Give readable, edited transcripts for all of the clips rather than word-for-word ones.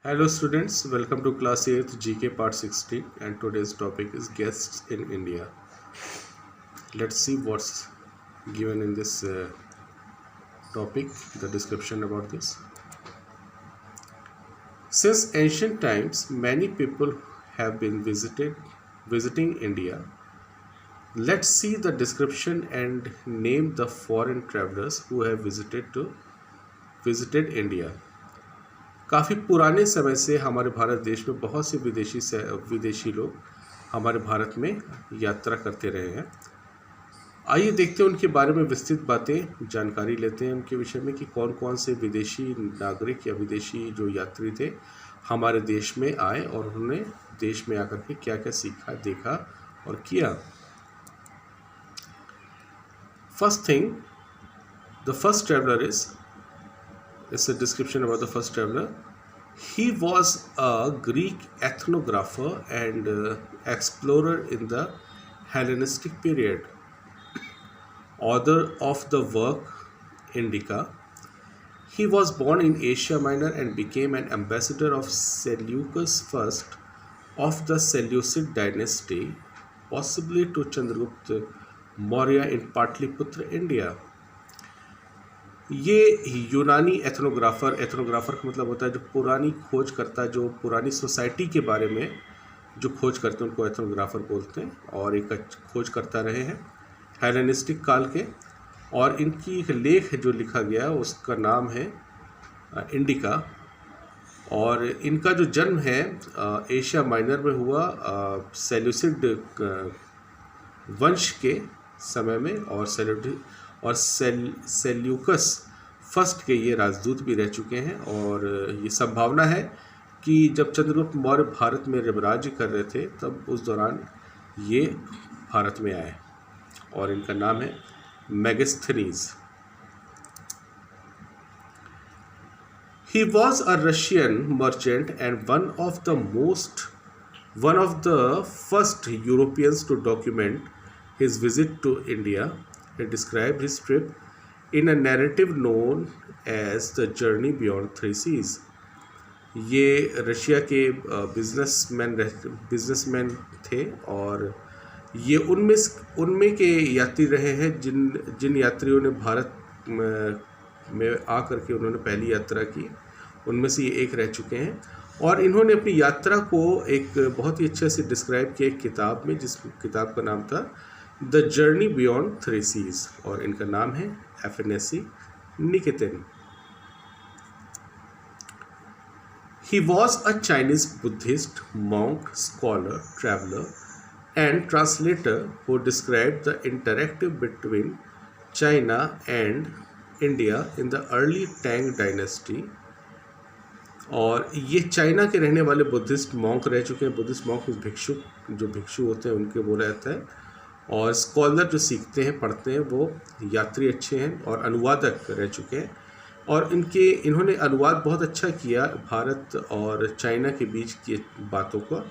Hello students, welcome to class 8th GK part 16 and today's topic is guests in India. Let's see what's given in this topic, the description about this. Since ancient times, many people have been visiting India. Let's see the description and name the foreign travelers who have visited India. काफ़ी पुराने समय से हमारे भारत देश में बहुत से विदेशी लोग हमारे भारत में यात्रा करते रहे हैं। आइए देखते हैं उनके बारे में विस्तृत बातें जानकारी लेते हैं उनके विषय में कि कौन कौन से विदेशी नागरिक या विदेशी जो यात्री थे हमारे देश में आए और उन्होंने देश में आकर के क्या क्या सीखा, देखा और किया। First thing, the first traveller is It's a description about the first traveler. He was a Greek ethnographer and explorer in the Hellenistic period. Author of the work Indica. He was born in Asia Minor and became an ambassador of Seleucus I of the Seleucid dynasty, possibly to Chandragupta Maurya in Patliputra, India. ये यूनानी एथनोग्राफ़र का मतलब होता है जो पुरानी खोज करता, जो पुरानी सोसाइटी के बारे में जो खोज करते हैं उनको एथनोग्राफ़र बोलते हैं। और एक खोज करता रहे हैं हेलेनिस्टिक काल के, और इनकी एक लेख जो लिखा गया उसका नाम है इंडिका। और इनका जो जन्म है एशिया माइनर में हुआ सेल्यूसिड वंश के समय में, और सेल्यूकस फर्स्ट के ये राजदूत भी रह चुके हैं। और ये संभावना है कि जब चंद्रगुप्त मौर्य भारत में राज्य कर रहे थे तब उस दौरान ये भारत में आए, और इनका नाम है Megasthenes. He was a Russian merchant and one of the first Europeans to document his visit to India. He described his trip in a narrative known as the journey beyond three seas. ये Russia के businessman थे, और ये उनमें के यात्री रहे हैं जिन यात्रियों ने भारत में आकर के उन्होंने पहली यात्रा की, उनमें से ये एक रह चुके हैं। और इन्होंने अपनी यात्रा को एक बहुत ही अच्छे से डिस्क्राइब किया एक किताब में, जिस किताब का नाम था the journey beyond three seas, और इनका नाम है Afanasy Nikitin. He was a Chinese Buddhist monk, scholar, traveller and translator who describe the interactive between China and India in the early Tang dynasty. और ये चाइना के रहने वाले Buddhist monk रह चुके हैं। बुद्धिस्ट मॉन्क भिक्षु होते हैं उनके बोला जाता है। और स्कॉलर जो सीखते हैं, पढ़ते हैं, वो यात्री अच्छे हैं, और अनुवादक रह चुके हैं। और इन्होंने अनुवाद बहुत अच्छा किया भारत और चाइना के बीच की बातों का।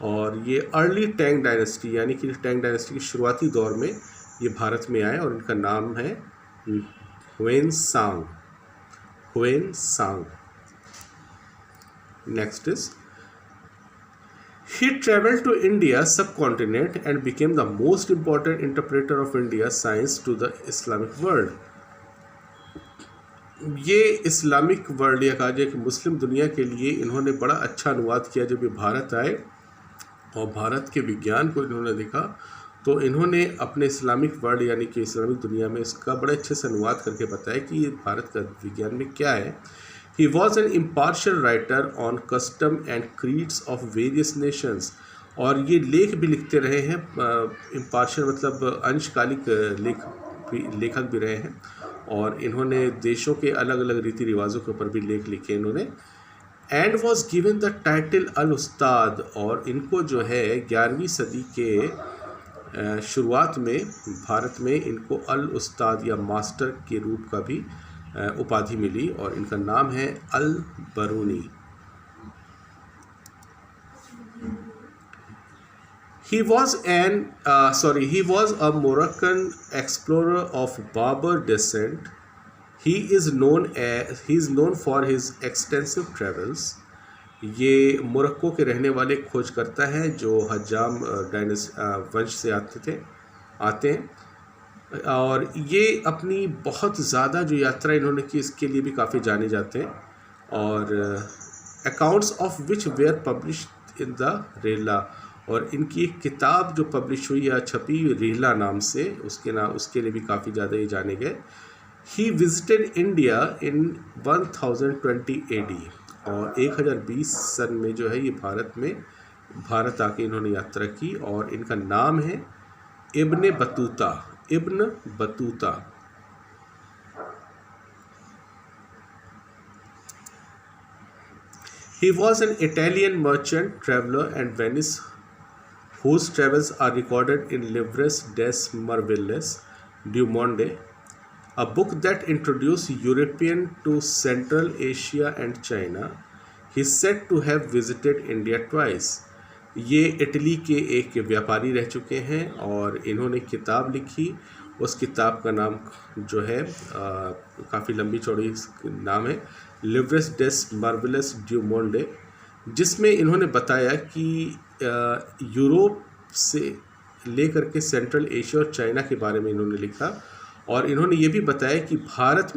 और ये अर्ली टैंग डायनेस्टी यानी कि टैंग डायनेस्टी की शुरुआती दौर में ये भारत में आए, और इनका नाम है हुएन सांग। Next is he traveled to India subcontinent and became the most important interpreter of India science to the Islamic world. ये इस्लामिक वर्ल्ड या कहा जाए कि मुस्लिम दुनिया के लिए इन्होंने बड़ा अच्छा अनुवाद किया। जब ये भारत आए और भारत के विज्ञान को इन्होंने देखा तो इन्होंने अपने इस्लामिक वर्ल्ड यानी कि इस्लामिक दुनिया में इसका बड़े अच्छे से अनुवाद करके बताया कि ये भारत का विज्ञान में क्या है। He was an impartial writer on custom and creeds of various nations. और ये लेख भी लिखते रहे हैं। impartial मतलब अंशकालिक लेखक भी रहे हैं, और इन्होंने देशों के अलग अलग रीति रिवाजों के ऊपर भी लेख लिखे इन्होंने। And was given the title अल उस्ताद, और इनको जो है 11वीं सदी के शुरुआत में भारत में इनको अल उस्ताद या मास्टर के रूप का भी उपाधि मिली, और इनका नाम है अल बरूनी। He was a Moroccan explorer of Berber descent. He is known for his extensive travels ये मोरक्को के रहने वाले खोजकर्ता हैं जो हज्जाम वंश से आते हैं, और ये अपनी बहुत ज़्यादा जो यात्रा इन्होंने की इसके लिए भी काफ़ी जाने जाते हैं, और accounts of which were published in the Rihla, और इनकी एक किताब जो पब्लिश हुई या छपी रेला नाम से, उसके लिए भी काफ़ी ज़्यादा ये जाने गए। He visited India in 1020 AD, और 1020 सन में जो है ये भारत आके इन्होंने यात्रा की, और इनका नाम है Ibn Battuta. He was an Italian merchant, traveler and Venice, whose travels are recorded in Livres des Maravilles du Monde, a book that introduced European to Central Asia and China. He is said to have visited India twice. ये Italy के एक व्यापारी रह चुके हैं और इन्होंने किताब लिखी। उस किताब का नाम जो है काफ़ी लंबी चौड़ी नाम है, लिव्रेस डेस मार्वेलस ड्यू मोंडे, जिसमें इन्होंने बताया कि यूरोप से लेकर के सेंट्रल एशिया और चाइना के बारे में इन्होंने लिखा, और इन्होंने ये भी बताया कि भारत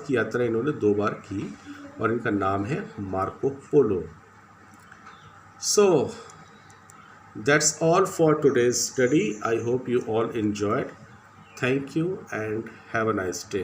की यात्रा इन्होंने 2 बार की, और इनका नाम है Marco Polo. So that's all for today's study. I hope you all enjoyed. Thank you and have a nice day.